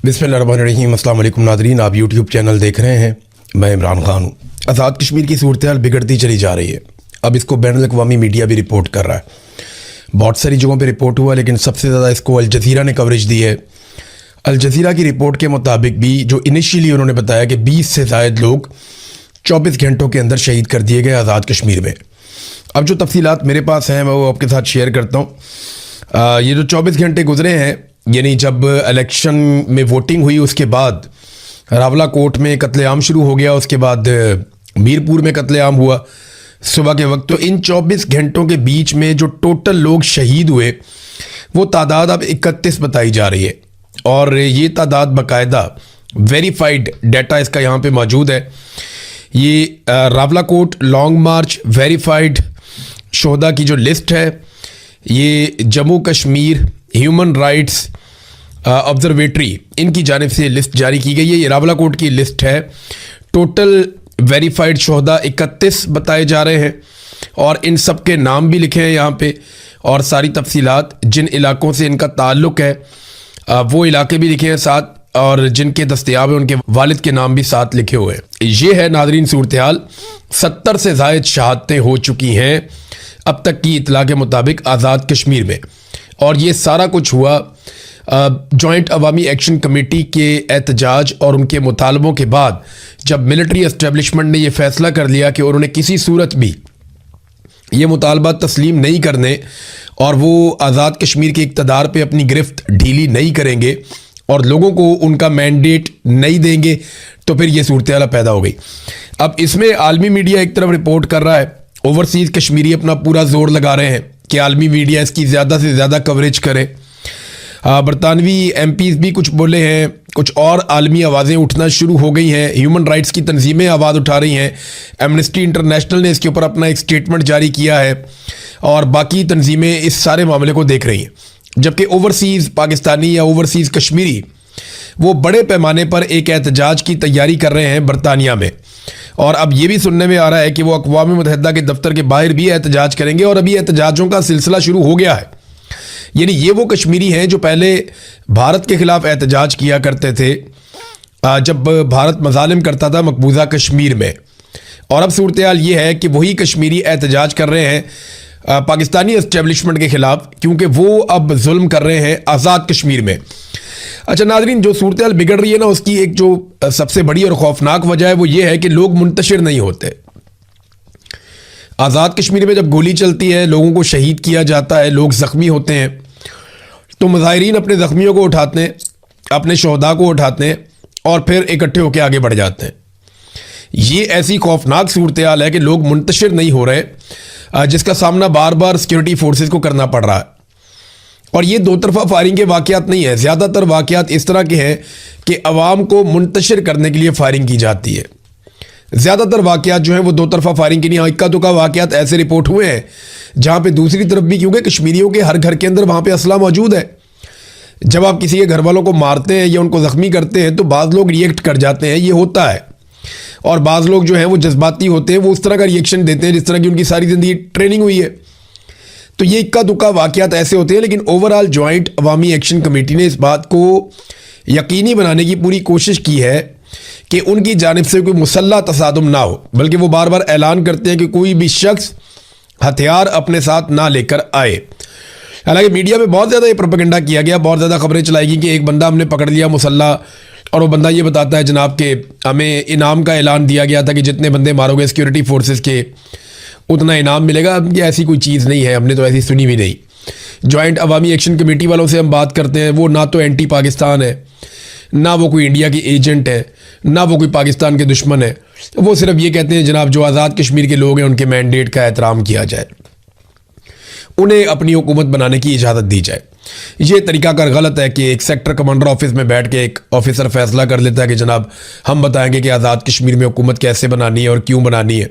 बिस्मिल्लाहिर्रहमानिर्रहीम। अस्सलाम वालेकुम नाज़रीन, आप यूट्यूब चैनल देख रहे हैं। मैं इमरान खान हूँ। आज़ाद कश्मीर की सूरत-ए-हाल बिगड़ती चली जा रही है। अब इसको बैनुल-अक़वामी मीडिया भी रिपोर्ट कर रहा है। बहुत सारी जगहों पे रिपोर्ट हुआ, लेकिन सबसे ज़्यादा इसको अल जज़ीरा ने कवरेज दी है। अल जज़ीरा की रिपोर्ट के मुताबिक भी जो इनिशियली उन्होंने बताया कि 20 से ज़ायद लोग 24 घंटों के अंदर शहीद कर दिए गए आज़ाद कश्मीर में। अब जो तफसीलात मेरे पास हैं मैं वो आपके साथ शेयर करता हूँ। ये जो 24 घंटे गुजरे हैं, यानी जब इलेक्शन में वोटिंग हुई उसके बाद रावला कोट में कत्लेआम शुरू हो गया, उसके बाद मीरपुर में कत्लेआम हुआ सुबह के वक्त। तो इन 24 घंटों के बीच में जो टोटल लोग शहीद हुए वो तादाद अब 31 बताई जा रही है, और ये तादाद बाकायदा वेरीफाइड डाटा इसका यहाँ पे मौजूद है। ये रावला कोट लॉन्ग मार्च वेरीफाइड शोहदा की जो लिस्ट है, ये Jammu Kashmir human rights observatory इनकी जानिब से लिस्ट जारी की गई है। ये रावला कोट की लिस्ट है। टोटल वेरीफाइड शोहदा 31 बताए जा रहे हैं, और इन सब के नाम भी लिखे हैं यहाँ पे, और सारी तफसीलात जिन इलाकों से इनका ताल्लुक़ है वो इलाके भी लिखे हैं साथ, और जिनके दस्तयाब है उनके वालिद के नाम भी साथ लिखे हुए हैं। ये है नाज़रीन सूरत-ए-हाल। 70 से ज़ायद शहादतें हो चुकी हैं अब तक की इतला के मुताबिक आज़ाद कश्मीर में, और ये सारा कुछ हुआ जॉइंट अवामी एक्शन कमेटी के एहतजाज और उनके मुतालबों के बाद, जब मिलिट्री एस्टेब्लिशमेंट ने यह फैसला कर लिया कि उन्होंने किसी सूरत भी ये मुतालबा तस्लीम नहीं करने और वो आज़ाद कश्मीर के इक़्तिदार पे अपनी गिरफ्त ढीली नहीं करेंगे और लोगों को उनका मैंडेट नहीं देंगे, तो फिर ये सूरत-ए-हाल पैदा हो गई। अब इसमें आलमी मीडिया एक तरफ रिपोर्ट कर रहा है, ओवरसीज़ कश्मीरी अपना पूरा जोर लगा रहे हैं कि आलमी मीडिया इसकी ज़्यादा से ज़्यादा कवरेज करे। बरतानवी MPs भी कुछ बोले हैं, कुछ और आलमी आवाज़ें उठना शुरू हो गई हैं। ह्यूमन राइट्स की तंजीमें आवाज़ उठा रही हैं। एमनेस्टी इंटरनेशनल ने इसके ऊपर अपना एक स्टेटमेंट जारी किया है, और बाकी तंजीमें इस सारे मामले को देख रही हैं। जबकि ओवरसीज़ पाकिस्तानी या ओवरसीज़ कश्मीरी वो बड़े पैमाने पर एक एहतजाज की तैयारी कर रहे हैं बरतानिया में, और अब ये भी सुनने में आ रहा है कि वो अक़वाम मुत्तहिदा के दफ्तर के बाहर भी एहतजाज करेंगे, और अभी एहतजाजों का सिलसिला शुरू हो गया है। यानी ये वो कश्मीरी हैं जो पहले भारत के ख़िलाफ़ एहतजाज किया करते थे जब भारत मज़ालिम करता था मकबूजा कश्मीर में, और अब सूरत-ए-हाल ये है कि वही कश्मीरी एहतजाज कर रहे हैं पाकिस्तानी एस्टेब्लिशमेंट के ख़िलाफ़, क्योंकि वो अब जुल्म कर रहे हैं आज़ाद कश्मीर में। अच्छा नाज़रीन, जो सूरत-ए-हाल बिगड़ रही है ना, उसकी एक जो सबसे बड़ी और ख़ौफनाक वजह है वो ये है कि लोग मुंतशिर नहीं होते। आज़ाद कश्मीर में जब गोली चलती है, लोगों को शहीद किया जाता है, लोग ज़ख्मी होते हैं, तो मुज़ाहिरीन अपने ज़ख्मियों को उठाते हैं, अपने शोहदा को उठाते हैं, और फिर इकट्ठे होकर आगे बढ़ जाते हैं। ये ऐसी खौफनाक सूरत-ए-हाल है कि लोग मुंतशिर नहीं हो रहे, जिसका सामना बार बार सिक्योरिटी फोर्सेस को करना पड़ रहा है। और ये दो तरफा फायरिंग के वाक़यात नहीं है, ज़्यादातर वाक़यात इस तरह के हैं कि अवाम को मुंतशिर करने के लिए फायरिंग की जाती है। ज़्यादातर वाक़यात जो हैं वो दो तरफा फायरिंग के नहीं। इक्का दुक्का वाक़यात ऐसे रिपोर्ट हुए हैं जहाँ पे दूसरी तरफ भी, क्योंकि कश्मीरियों के हर घर के अंदर वहाँ पे असला मौजूद है। जब आप किसी के घर वालों को मारते हैं या उनको ज़ख्मी करते हैं तो बाज़ लोग रिएक्ट कर जाते हैं, ये होता है, और बाज़ लोग जो हैं वो जज्बाती होते हैं, वो उस तरह का रिएक्शन देते हैं जिस तरह की उनकी सारी ज़िंदगी ट्रेनिंग हुई है। तो ये इक्का दुक्का वाक़यात ऐसे होते हैं, लेकिन ओवरऑल जॉइंट अवामी एक्शन कमेटी ने इस बात को यकीनी बनाने की पूरी कोशिश की है कि उनकी जानिब से कोई मुसल्लह तसादुम ना हो, बल्कि वो बार बार ऐलान करते हैं कि कोई भी शख्स हथियार अपने साथ ना लेकर आए। हालांकि मीडिया में बहुत ज़्यादा ये प्रोपेगेंडा किया गया, बहुत ज़्यादा खबरें चलाई गई कि एक बंदा हमने पकड़ लिया मुसल्ला, और वो बंदा ये बताता है जनाब के हमें इनाम का ऐलान दिया गया था कि जितने बंदे मारोगे सिक्योरिटी फोर्सेस के उतना इनाम मिलेगा। ये ऐसी कोई चीज़ नहीं है, हमने तो ऐसी सुनी भी नहीं। जॉइंट अवामी एक्शन कमेटी वालों से हम बात करते हैं, वो ना तो एंटी पाकिस्तान है, ना वो कोई इंडिया की एजेंट है, ना वो कोई पाकिस्तान के दुश्मन है। वो सिर्फ ये कहते हैं जनाब जो आज़ाद कश्मीर के लोग हैं उनके मैंडेट का एहतराम किया जाए, उन्हें अपनी हुकूमत बनाने की इजाज़त दी जाए। ये तरीकाकार गलत है कि एक सेक्टर कमांडर ऑफिस में बैठ के एक ऑफिसर फैसला कर लेता है कि जनाब हम बताएंगे कि आज़ाद कश्मीर में हुकूमत कैसे बनानी है और क्यों बनानी है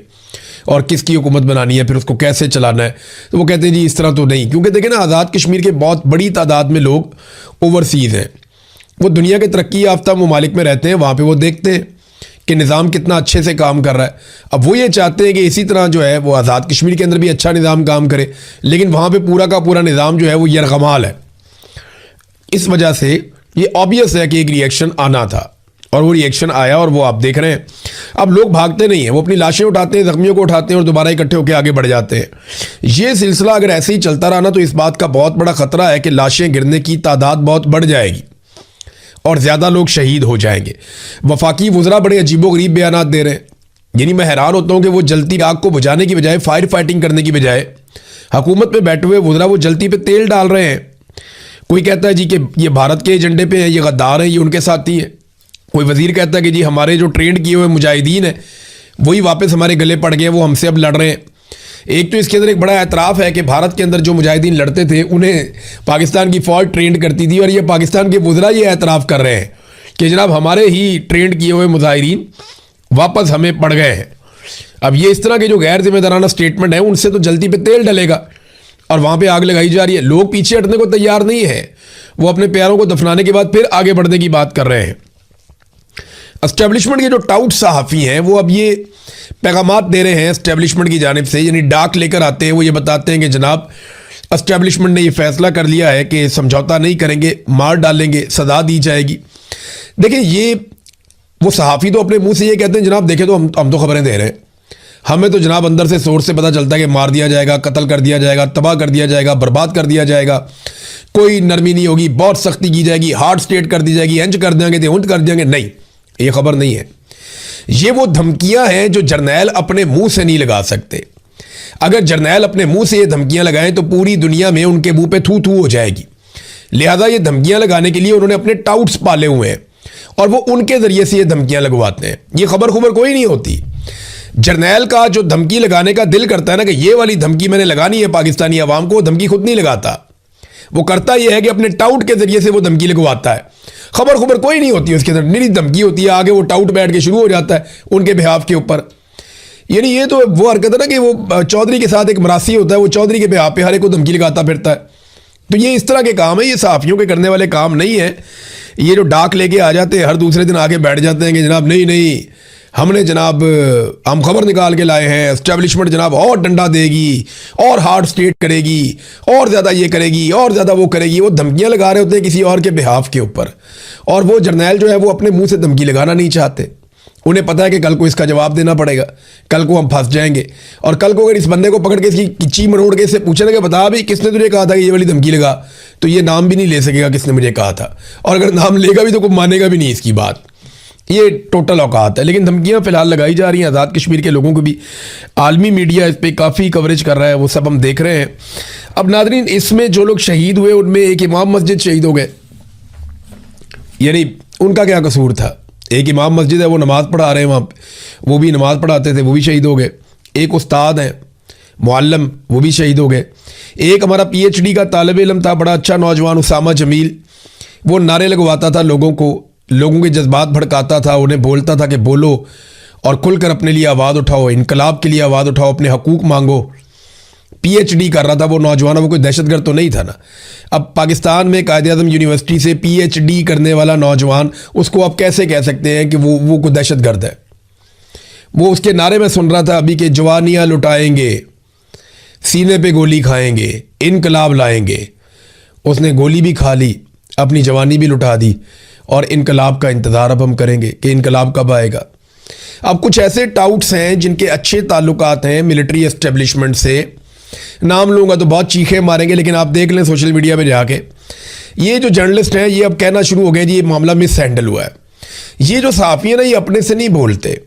और किसकी हुकूमत बनानी है, फिर उसको कैसे चलाना है। तो वो कहते हैं जी इस तरह तो नहीं, क्योंकि देखें ना, आज़ाद कश्मीर के बहुत बड़ी तादाद में लोग ओवरसीज़ हैं। वो दुनिया के तरक्की याफ्ता ममालिक में रहते हैं, वहाँ पर वो देखते हैं कि निज़ाम कितना अच्छे से काम कर रहा है। अब वो ये चाहते हैं कि इसी तरह जो है वो आज़ाद कश्मीर के अंदर भी अच्छा निज़ाम काम करे, लेकिन वहाँ पे पूरा का पूरा निज़ाम जो है वो यरगमाल है। इस वजह से ये ऑब्वियस है कि एक रिएक्शन आना था और वो रिएक्शन आया और वो आप देख रहे हैं। अब लोग भागते नहीं हैं, वो अपनी लाशें उठाते हैं, जख्मियों को उठाते हैं और दोबारा इकट्ठे होकर आगे बढ़ जाते हैं। ये सिलसिला अगर ऐसे ही चलता रहा ना तो इस बात का बहुत बड़ा खतरा है कि लाशें गिरने की तादाद बहुत बढ़ जाएगी और ज़्यादा लोग शहीद हो जाएंगे। वफाकी वज़रा बड़े अजीबोगरीब बयान दे रहे हैं। यानी मैं हैरान होता हूँ कि वो जलती आग को बुझाने की बजाय, फायर फाइटिंग करने की बजाय, हुकूमत में बैठे हुए वज़रा वो जलती पे तेल डाल रहे हैं। कोई कहता है जी कि ये भारत के एजेंडे पे हैं, ये गद्दार हैं, ये उनके साथी हैं। कोई वज़ीर कहता है कि जी हमारे जो ट्रेंड किए हुए मुजाहिदीन हैं वही वापस हमारे गले पड़ गए, वो हमसे अब लड़ रहे हैं। एक तो इसके अंदर एक बड़ा एतराफ़ है कि भारत के अंदर जो मुजाहिदीन लड़ते थे उन्हें पाकिस्तान की फ़ौज ट्रेंड करती थी और ये पाकिस्तान के वज़रा ये एतराफ़ कर रहे हैं कि जनाब हमारे ही ट्रेंड किए हुए मुजाहिदीन वापस हमें पड़ गए हैं। अब ये इस तरह के जो गैर जिम्मेदाराना स्टेटमेंट है उनसे तो जल्दी पे तेल डलेगा और वहाँ पे आग लगाई जा रही है। लोग पीछे हटने को तैयार नहीं है, वो अपने प्यारों को दफनाने के बाद फिर आगे बढ़ने की बात कर रहे हैं। एस्टेब्लिशमेंट के जो टाउट सहाफ़ी हैं वो अब ये पैगामात दे रहे हैं एस्टेब्लिशमेंट की जानिब से, यानी डाक लेकर आते हैं। वो ये बताते हैं कि जनाब एस्टेब्लिशमेंट ने ये फैसला कर लिया है कि समझौता नहीं करेंगे, मार डालेंगे, सजा दी जाएगी। देखिए ये वो सहाफ़ी तो अपने मुंह से ये कहते हैं जनाब देखें तो हम तो खबरें दे रहे हैं, हमें तो जनाब अंदर से सोर्स से पता चलता है कि मार दिया जाएगा, कत्ल कर दिया जाएगा, तबाह कर दिया जाएगा, बर्बाद कर दिया जाएगा, कोई नरमी नहीं होगी, बहुत सख्ती की जाएगी, हार्ड स्टेट कर दी जाएगी, इंच कर देंगे तो उंट कर देंगे। नहीं, ये खबर नहीं है। ये वो धमकियां हैं जो जर्नैल अपने मुंह से नहीं लगा सकते। अगर जर्नैल अपने मुंह से ये धमकियां लगाएं तो पूरी दुनिया में उनके मुंह पे थू थू हो जाएगी। लिहाजा ये धमकियां लगाने के लिए उन्होंने अपने टाउट्स पाले हुए हैं और वो उनके जरिए से ये धमकियां लगवाते हैं। ये खबर कोई नहीं होती। जर्नैल का जो धमकी लगाने का दिल करता है ना कि ये वाली धमकी मैंने लगानी है पाकिस्तानी अवाम को, वो धमकी खुद नहीं लगाता। वो करता यह है कि अपने टाउट के जरिए से वो धमकी लगवाता है। खबर कोई नहीं होती उसके अंदर, निरी धमकी होती है, आगे वो टाउट बैठ के शुरू हो जाता है उनके बिहाफ के ऊपर। यानी ये तो वो हरकत है ना कि वो चौधरी के साथ एक मरासी होता है, वो चौधरी के बिहाफ पे हर एक को धमकी लगाता फिरता है। तो ये इस तरह के काम है, ये सहाफ़ियों के करने वाले काम नहीं है। ये जो डाक लेके आ जाते हैं हर दूसरे दिन आके बैठ जाते हैं कि जनाब नहीं हमने जनाब हम खबर निकाल के लाए हैं, एस्टेब्लिशमेंट जनाब और डंडा देगी और हार्ड स्टेट करेगी और ज़्यादा ये करेगी और ज़्यादा वो करेगी। वो धमकियां लगा रहे होते हैं किसी और के बिहाफ के ऊपर, और वो जर्नैल जो है वो अपने मुंह से धमकी लगाना नहीं चाहते। उन्हें पता है कि कल को इसका जवाब देना पड़ेगा, कल को हम फंस जाएंगे। और कल को अगर इस बंदे को पकड़ के इसकी किच्ची मरोड़ के इससे पूछने कि बता भाई किसने तुझे कहा था कि ये वाली धमकी लगा, तो ये नाम भी नहीं ले सकेगा किसने मुझे कहा था, और अगर नाम लेगा भी तो कोई मानेगा भी नहीं इसकी बात। ये टोटल औकात है। लेकिन धमकियां फिलहाल लगाई जा रही हैं। आज़ाद कश्मीर के लोगों को भी आलमी मीडिया इस पर काफ़ी कवरेज कर रहा है, वो सब हम देख रहे हैं। अब नादरीन, इसमें जो लोग शहीद हुए उनमें एक इमाम मस्जिद शहीद हो गए। यानी उनका क्या कसूर था? एक इमाम मस्जिद है, वो नमाज़ पढ़ा रहे हैं वहाँ, वो भी नमाज़ पढ़ाते थे, वो भी शहीद हो गए। एक उस्ताद हैं मुअल्लिम, वो भी शहीद हो गए। एक हमारा PhD का तालिब इल्म था, बड़ा अच्छा नौजवान, उसामा जमील, वो नारे लगवाता था लोगों को, लोगों के जज्बात भड़काता था, उन्हें बोलता था कि बोलो और खुलकर अपने लिए आवाज़ उठाओ, इनकलाब के लिए आवाज़ उठाओ, अपने हकूक़ मांगो। PhD कर रहा था वो नौजवान, वो कोई दहशतगर्द तो नहीं था ना। अब पाकिस्तान में कायद-ए-आज़म यूनिवर्सिटी से PhD करने वाला नौजवान, उसको आप कैसे कह सकते हैं कि वो कोई दहशतगर्द है? वो उसके नारे में सुन रहा था अभी कि जवानियाँ लुटाएंगे, सीने पे गोली खाएंगे, इनकलाब लाएंगे। उसने गोली भी खा ली, अपनी जवानी भी लुटा दी, और इनकलाब का इंतज़ार अब हम करेंगे कि इनकलाब कब आएगा। अब कुछ ऐसे टाउट्स हैं जिनके अच्छे ताल्लुकात हैं मिलिट्री एस्टेब्लिशमेंट से, नाम लूँगा तो बहुत चीखें मारेंगे, लेकिन आप देख लें सोशल मीडिया पे जाके, ये जो जर्नलिस्ट हैं ये अब कहना शुरू हो गए जी ये मामला मिस हैंडल हुआ है। ये जो सहाफ़ी हैं ना, ये अपने से नहीं बोलते,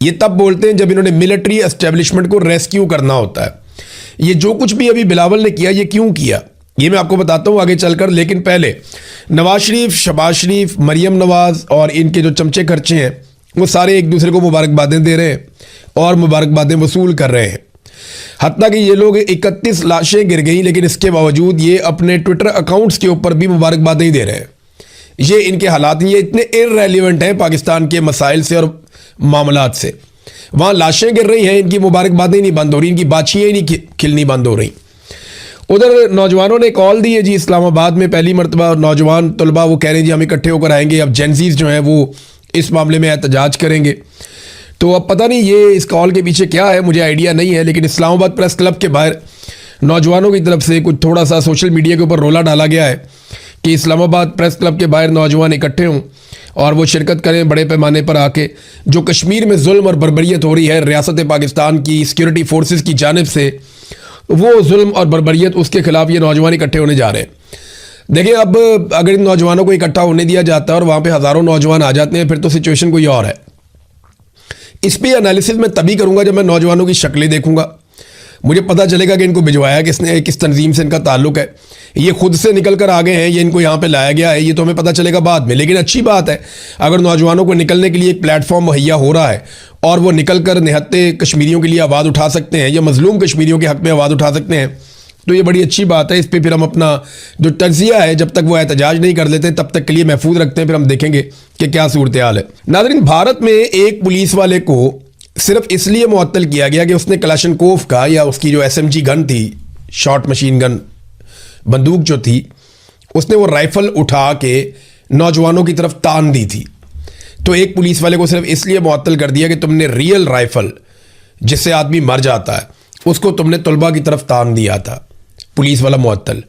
ये तब बोलते हैं जब इन्होंने मिलिट्री एस्टेब्लिशमेंट को रेस्क्यू करना होता है। ये जो कुछ भी अभी बिलावल ने किया, ये क्यों किया ये मैं आपको बताता हूँ आगे चलकर। लेकिन पहले नवाज शरीफ, शहबाज शरीफ, मरियम नवाज और इनके जो चमचे खर्चे हैं वो सारे एक दूसरे को मुबारकबादें दे रहे हैं और मुबारकबादें वसूल कर रहे हैं। हत्ता कि ये लोग 31 लाशें गिर गई, लेकिन इसके बावजूद ये अपने ट्विटर अकाउंट्स के ऊपर भी मुबारकबादें ही दे रहे हैं। ये इनके हालात, ये इतने इररेलेवेंट हैं पाकिस्तान के मसाइल से और मामलात से। वहाँ लाशें गिर रही हैं, इनकी मुबारकबादें नहीं बंद हो रही, इनकी बाछियाँ ही नहीं खिलनी बंद हो रही। उधर नौजवानों ने कॉल दी है जी, इस्लामाबाद में पहली मरतबा नौजवान तलबा वो कह रहे हैं जी हम इकट्ठे होकर आएंगे। अब जेंजीज जो हैं वो इस मामले में एहतजाज करेंगे। तो अब पता नहीं ये इस कॉल के पीछे क्या है, मुझे आइडिया नहीं है। लेकिन इस्लामाबाद प्रेस क्लब के बाहर नौजवानों की तरफ से कुछ थोड़ा सा सोशल मीडिया के ऊपर रोला डाला गया है कि इस्लामाबाद प्रेस क्लब के बाहर नौजवान इकट्ठे हों और वो शिरकत करें बड़े पैमाने पर आके। जो कश्मीर में जुल्म और बर्बरियत हो रही है रियासत पाकिस्तान की सिक्योरिटी फोर्सेस की जानिब से, वो जुल्म और बर्बरियत, उसके खिलाफ ये नौजवान इकट्ठे होने जा रहे हैं। देखिए, अब अगर इन नौजवानों को इकट्ठा होने दिया जाता है और वहाँ पे हज़ारों नौजवान आ जाते हैं, फिर तो सिचुएशन कोई और है। इस पे एनालिसिस मैं तभी करूँगा जब मैं नौजवानों की शक्लें देखूँगा, मुझे पता चलेगा कि इनको भिजवाया किसने, किस तंजीम से इनका ताल्लुक है, ये खुद से निकल कर आ गए हैं, ये इनको यहाँ पे लाया गया है, ये तो हमें पता चलेगा बाद में। लेकिन अच्छी बात है अगर नौजवानों को निकलने के लिए एक प्लेटफॉर्म मुहैया हो रहा है और वो निकल कर निहत्ते कश्मीरियों के लिए आवाज़ उठा सकते हैं या मजलूम कश्मीरियों के हक़ में आवाज़ उठा सकते हैं, तो ये बड़ी अच्छी बात है। इस पर फिर हम अपना जो तज्जिया है, जब तक वो एहतजाज नहीं कर लेते तब तक के लिए महफूज रखते हैं, फिर हम देखेंगे कि क्या सूरत हाल है। नाज़रीन, भारत में एक पुलिस वाले को सिर्फ इसलिए मुअत्तल किया गया कि उसने कलाशनकोव का, या उसकी जो SMG गन थी, शॉर्ट मशीन गन बंदूक जो थी, उसने वो राइफल उठा के नौजवानों की तरफ तान दी थी। तो एक पुलिस वाले को सिर्फ इसलिए मुअत्तल कर दिया कि तुमने रियल राइफल जिससे आदमी मर जाता है उसको तुमने तलबा की तरफ तान दिया था। पुलिस वाला मुअत्तल,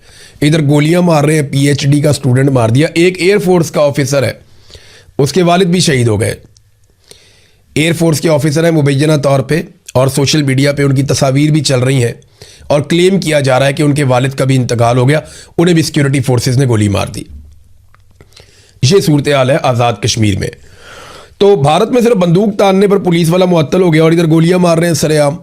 इधर गोलियां मार रहे हैं, PhD का स्टूडेंट मार दिया। एक एयरफोर्स का ऑफिसर है, उसके वालिद भी शहीद हो गए। एयरफोर्स के ऑफिसर हैं मुबैना तौर पे, और सोशल मीडिया पे उनकी तस्वीर भी चल रही हैं और क्लेम किया जा रहा है कि उनके वालिद का भी इंतकाल हो गया, उन्हें भी सिक्योरिटी फोर्सेस ने गोली मार दी। ये सूरत हाल है आज़ाद कश्मीर में। तो भारत में सिर्फ बंदूक तानने पर पुलिस वाला मुअत्तल हो गया और इधर गोलियां मार रहे हैं सरेआम,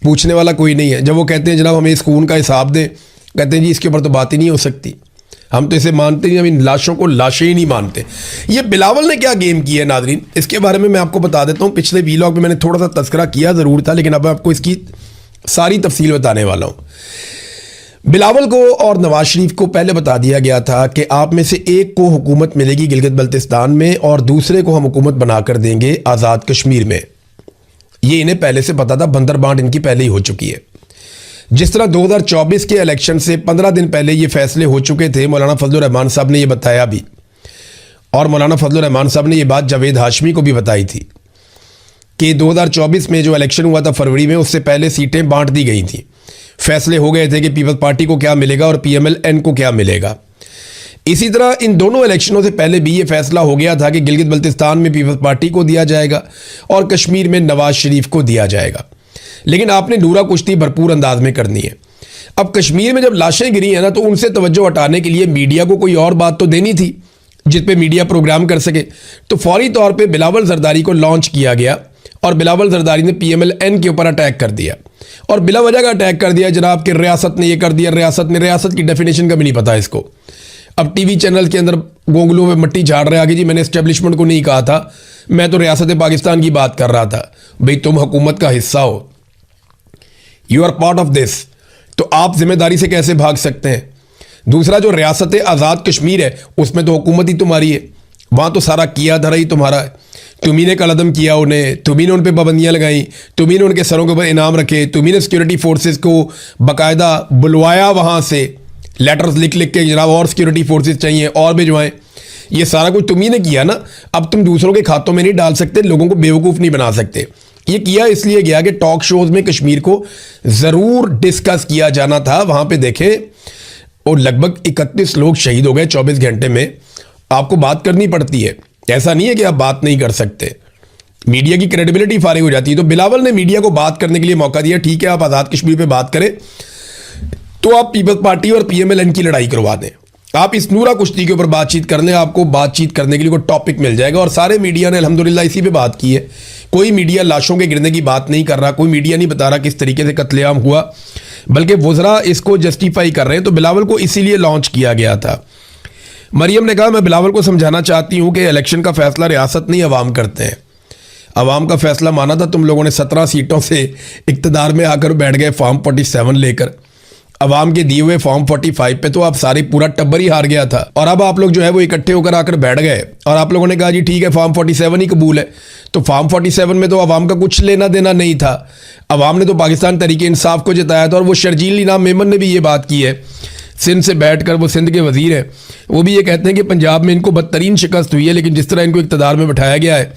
पूछने वाला कोई नहीं है। जब वो कहते हैं जनाब हमें इस खून का हिसाब दें, कहते हैं जी इसके ऊपर तो बात ही नहीं हो सकती, हम तो इसे मानते नहीं, हम इन लाशों को लाशें ही नहीं मानते। ये बिलावल ने क्या गेम किया है नाज़रीन, इसके बारे में मैं आपको बता देता हूँ। पिछले वीलॉग में मैंने थोड़ा सा तस्करा किया ज़रूर था, लेकिन अब मैं आपको इसकी सारी तफसील बताने वाला हूँ। बिलावल को और नवाज शरीफ को पहले बता दिया गया था कि आप में से एक को हुकूमत मिलेगी गिलगित बल्तिस्तान में और दूसरे को हम हुकूमत बनाकर देंगे आज़ाद कश्मीर में। ये इन्हें पहले से पता था, बंदर बांट इनकी पहले ही हो चुकी है। जिस तरह 2024 के इलेक्शन से 15 दिन पहले ये फैसले हो चुके थे, मौलाना फजलुर रहमान साहब ने ये बताया भी, और मौलाना फजलुर रहमान साहब ने ये बात जावेद हाशमी को भी बताई थी कि 2024 में जो इलेक्शन हुआ था फरवरी में, उससे पहले सीटें बांट दी गई थी। फैसले हो गए थे कि पीपल्स पार्टी को क्या मिलेगा और PMLN को क्या मिलेगा। इसी तरह इन दोनों इलेक्शनों से पहले भी ये फैसला हो गया था कि गिलगित बल्तिस्तान में पीपल्स पार्टी को दिया जाएगा और कश्मीर में नवाज शरीफ को दिया जाएगा। लेकिन आपने नूरा कुश्ती भरपूर अंदाज में करनी है। अब कश्मीर में जब लाशें गिरी हैं ना, तो उनसे तवज्जो हटाने के लिए मीडिया को कोई और बात तो देनी थी जिस पे मीडिया प्रोग्राम कर सके। तो फौरी तौर पे बिलावल जरदारी को लॉन्च किया गया और बिलावल जरदारी ने PMLN के ऊपर अटैक कर दिया और बिला वजह का अटैक कर दिया जनाब कि रियासत ने ये कर दिया, रियासत की डेफिनेशन का भी नहीं पता इसको। अब TV चैनल के अंदर गोंगलों में मट्टी झाड़ रहे आगे, जी मैंने एस्टेब्लिशमेंट को नहीं कहा था, मैं तो रियासत पाकिस्तान की बात कर रहा था। भाई तुम हुकूमत का हिस्सा हो, you are part of this, तो आप जिम्मेदारी से कैसे भाग सकते हैं। दूसरा, जो रियासत आज़ाद कश्मीर है उसमें तो हुकूमत ही तुम्हारी है, वहाँ तो सारा किया धरा ही तुम्हारा है। तुम्ही ने कलदम किया उन्हें, तुम्ही ने उन पर पाबंदियाँ लगाई, तुम्ही ने उनके सरों के ऊपर इनाम रखे, तुम्ही ने सिक्योरिटी फोर्सेस को बाकायदा बुलवाया, वहाँ से लेटर्स लिख लिख के जनाब और सिक्योरिटी फोर्सेस चाहिए और भिजवाएं। ये सारा कुछ तुम्ही ने किया ना। अब तुम दूसरों के खातों में नहीं डाल सकते, लोगों को बेवकूफ़ नहीं बना सकते। ये किया इसलिए गया कि टॉक शोज में कश्मीर को ज़रूर डिस्कस किया जाना था। वहाँ पे देखें और लगभग 31 लोग शहीद हो गए 24 घंटे में। आपको बात करनी पड़ती है, ऐसा नहीं है कि आप बात नहीं कर सकते, मीडिया की क्रेडिबिलिटी फारिग हो जाती है। तो बिलावल ने मीडिया को बात करने के लिए मौका दिया, ठीक है आप आज़ाद कश्मीर पे बात करें तो आप पीपल्स पार्टी और PMLN की लड़ाई करवा दें, आप इस नूरा कुश्ती के ऊपर बातचीत कर लें, आपको बातचीत करने के लिए कोई टॉपिक मिल जाएगा। और सारे मीडिया ने अल्हम्दुलिल्लाह इसी पे बात की है। कोई मीडिया लाशों के गिरने की बात नहीं कर रहा, कोई मीडिया नहीं बता रहा किस तरीके से कत्लेआम हुआ, बल्कि वज़रा इसको जस्टिफाई कर रहे हैं। तो बिलावल को इसीलिए लॉन्च किया गया था। मरियम ने कहा मैं बिलावल को समझाना चाहती हूँ कि इलेक्शन का फैसला रियासत नहीं अवाम करते हैं, अवाम का फैसला माना था तुम लोगों ने। 17 सीटों से इक़्तिदार में आकर बैठ गए फॉर्म 47 लेकर, अवाम के दिए हुए फॉर्म 45 पे तो आप सारी पूरा टब्बर ही हार गया था। और अब आप लोग जो है वो इकट्ठे होकर आकर बैठ गए और आप लोगों ने कहा जी ठीक है फॉर्म 47 ही कबूल है। तो फॉर्म 47 में तो अवाम का कुछ लेना देना नहीं था, अवाम ने तो पाकिस्तान तहरीक इंसाफ को जिताया था। और वो शर्जील इनाम मेमन ने भी ये बात की है, सिंध से बैठकर, वो सिंध के वजीर हैं, वो भी ये कहते हैं कि पंजाब में इनको बदतरीन शिकस्त हुई है, लेकिन जिस तरह इनको इक़्तिदार में बैठाया गया है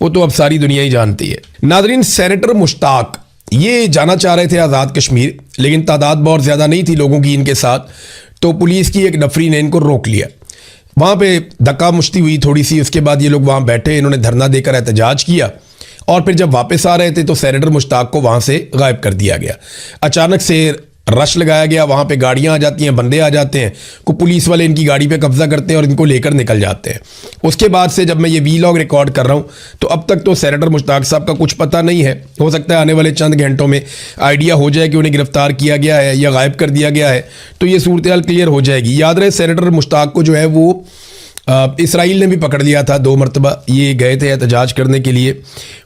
वो तो अब सारी दुनिया ही जानती है। नाज़रीन, सेनेटर मुश्ताक ये जाना चाह रहे थे आज़ाद कश्मीर, लेकिन तादाद बहुत ज़्यादा नहीं थी लोगों की इनके साथ, तो पुलिस की एक नफरी ने इनको रोक लिया। वहाँ पे धक्का मुश्ती हुई थोड़ी सी, उसके बाद ये लोग वहाँ बैठे, इन्होंने धरना देकर एहतजाज किया और फिर जब वापस आ रहे थे तो सेनेटर मुश्ताक को वहाँ से गायब कर दिया गया। अचानक से रश लगाया गया, वहाँ पे गाड़ियाँ आ जाती हैं, बंदे आ जाते हैं, को पुलिस वाले इनकी गाड़ी पे कब्जा करते हैं और इनको लेकर निकल जाते हैं। उसके बाद से जब मैं ये वीलॉग रिकॉर्ड कर रहा हूँ तो अब तक तो सेनेटर मुश्ताक साहब का कुछ पता नहीं है। हो सकता है आने वाले चंद घंटों में आइडिया हो जाए कि उन्हें गिरफ्तार किया गया है या गायब कर दिया गया है, तो ये सूरत हाल क्लियर हो जाएगी। याद रहे सेनेटर मुश्ताक को जो है वो इसराइल ने भी पकड़ लिया था 2 मरतबा। ये गए थे एहतजाज करने के लिए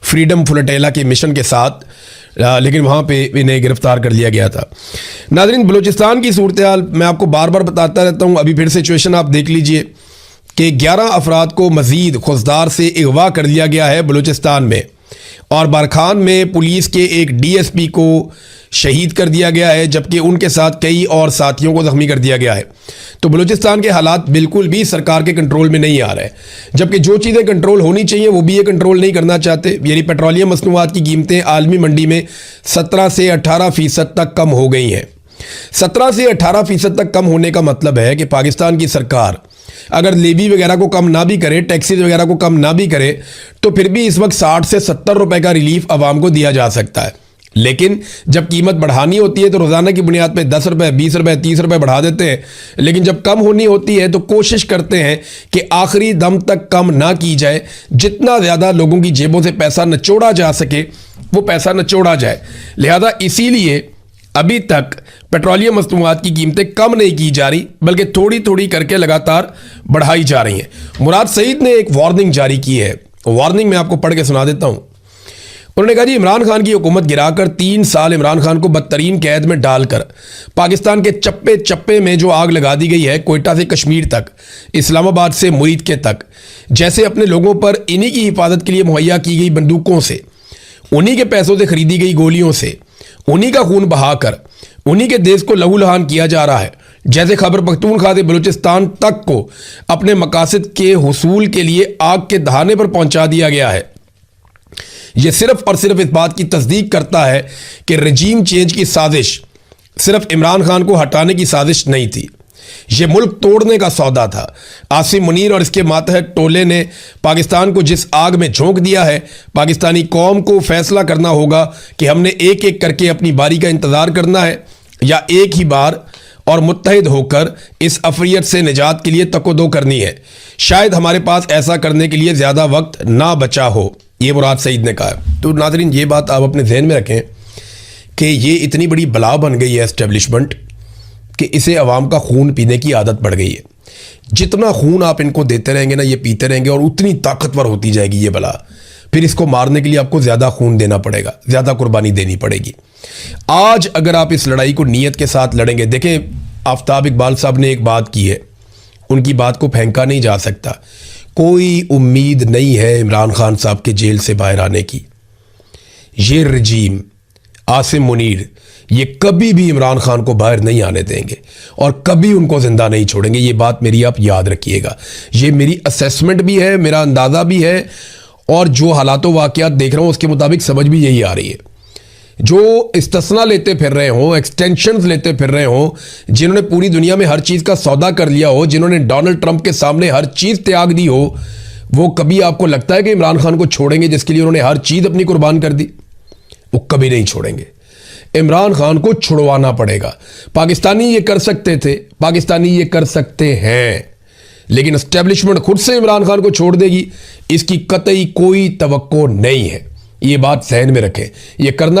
फ्रीडम फ्लोटेला के मिशन के साथ, लेकिन वहाँ पे इन्हें गिरफ्तार कर लिया गया था। नाज़रीन, बलूचिस्तान की सूरत हाल मैं आपको बार बार बताता रहता हूँ, अभी फिर सिचुएशन आप देख लीजिए कि 11 अफराद को मज़ीद खुजदार से अगवा कर लिया गया है बलूचिस्तान में, और बारखान में पुलिस के एक DSP को शहीद कर दिया गया है, जबकि उनके साथ कई और साथियों को ज़ख्मी कर दिया गया है। तो बलूचिस्तान के हालात बिल्कुल भी सरकार के कंट्रोल में नहीं आ रहे, जबकि जो चीज़ें कंट्रोल होनी चाहिए वो भी ये कंट्रोल नहीं करना चाहते। यानी पेट्रोलियम मसनूआत की कीमतें आलमी मंडी में 17 से 18% तक कम हो गई हैं। 17 से 18% तक कम होने का मतलब है कि पाकिस्तान की सरकार अगर लेवी वगैरह को कम ना भी करे, टैक्सेस वगैरह को कम ना भी करे, तो फिर भी इस वक्त 60 से 70 रुपए का रिलीफ आवाम को दिया जा सकता है। लेकिन जब कीमत बढ़ानी होती है तो रोज़ाना की बुनियाद पे 10 रुपए, 20 रुपए, 30 रुपए बढ़ा देते हैं, लेकिन जब कम होनी होती है तो कोशिश करते हैं कि आखिरी दम तक कम ना की जाए, जितना ज़्यादा लोगों की जेबों से पैसा निचोड़ा जा सके वो पैसा निचोड़ा जाए। लिहाजा इसीलिए अभी तक पेट्रोलियम मसनूआत की कीमतें कम नहीं की जा रही, बल्कि थोड़ी थोड़ी करके लगातार बढ़ाई जा रही हैं। मुराद सईद ने एक वार्निंग जारी की है, वार्निंग मैं आपको पढ़ के सुना देता हूं। उन्होंने कहा जी, इमरान खान की हुकूमत गिराकर 3 साल इमरान खान को बदतरीन कैद में डालकर पाकिस्तान के चप्पे चप्पे में जो आग लगा दी गई है, कोयटा से कश्मीर तक, इस्लामाबाद से मुरीद के तक, जैसे अपने लोगों पर इन्हीं की हिफाजत के लिए मुहैया की गई बंदूकों से, उन्हीं के पैसों से खरीदी गई गोलियों से, उन्हीं का खून बहाकर उन्हीं के देश को लहूलुहान किया जा रहा है। जैसे खैबर पख्तूनख्वा से बलूचिस्तान तक को अपने मकासद के हुसूल के लिए आग के दहाने पर पहुंचा दिया गया है। यह सिर्फ और सिर्फ इस बात की तस्दीक करता है कि रजीम चेंज की साजिश सिर्फ इमरान खान को हटाने की साजिश नहीं थी, यह मुल्क तोड़ने का सौदा था। आसिम मुनीर और इसके मातहत टोले ने पाकिस्तान को जिस आग में झोंक दिया है, पाकिस्तानी कौम को फैसला करना होगा कि हमने एक एक करके अपनी बारी का इंतज़ार करना है या एक ही बार और मुत्तहिद होकर इस अफरियत से निजात के लिए तकोदो करनी है। शायद हमारे पास ऐसा करने के लिए ज़्यादा वक्त ना बचा हो, ये मुराद सईद ने कहा। तो नाज़रीन, ये बात आप अपने जहन में रखें कि ये इतनी बड़ी बला बन गई है एस्टेब्लिशमेंट कि इसे अवाम का खून पीने की आदत पड़ गई है। जितना खून आप इनको देते रहेंगे ना, ये पीते रहेंगे और उतनी ताकतवर होती जाएगी ये बला। फिर इसको मारने के लिए आपको ज़्यादा खून देना पड़ेगा, ज़्यादा कुर्बानी देनी पड़ेगी। आज अगर आप इस लड़ाई को नीयत के साथ लड़ेंगे, देखें आफ्ताब इकबाल साहब ने एक बात की है, उनकी बात को फेंका नहीं जा सकता। कोई उम्मीद नहीं है इमरान खान साहब के जेल से बाहर आने की। ये रजीम आसिम मुनीर ये कभी भी इमरान खान को बाहर नहीं आने देंगे और कभी उनको जिंदा नहीं छोड़ेंगे। ये बात मेरी आप याद रखिएगा। ये मेरी असेसमेंट भी है, मेरा अंदाज़ा भी है, और जो हालातों वाक़यात देख रहा हूँ उसके मुताबिक समझ भी यही आ रही है। जो इस्तिस्ना लेते फिर रहे हों, एक्सटेंशंस लेते फिर रहे हों, जिन्होंने पूरी दुनिया में हर चीज़ का सौदा कर लिया हो, जिन्होंने डोनाल्ड ट्रंप के सामने हर चीज़ त्याग दी हो, वो कभी आपको लगता है कि इमरान खान को छोड़ेंगे जिसके लिए उन्होंने हर चीज़ अपनी कुर्बान कर दी? वो कभी नहीं छोड़ेंगे। इमरान खान को छुड़वाना पड़ेगा। पाकिस्तानी ये कर सकते थे, पाकिस्तानी ये कर सकते हैं, लेकिन एस्टेब्लिशमेंट खुद से इमरान खान को छोड़ देगी, इसकी कतई कोई तवक्को नहीं है। ये बात ज़हन में रखें। ये करना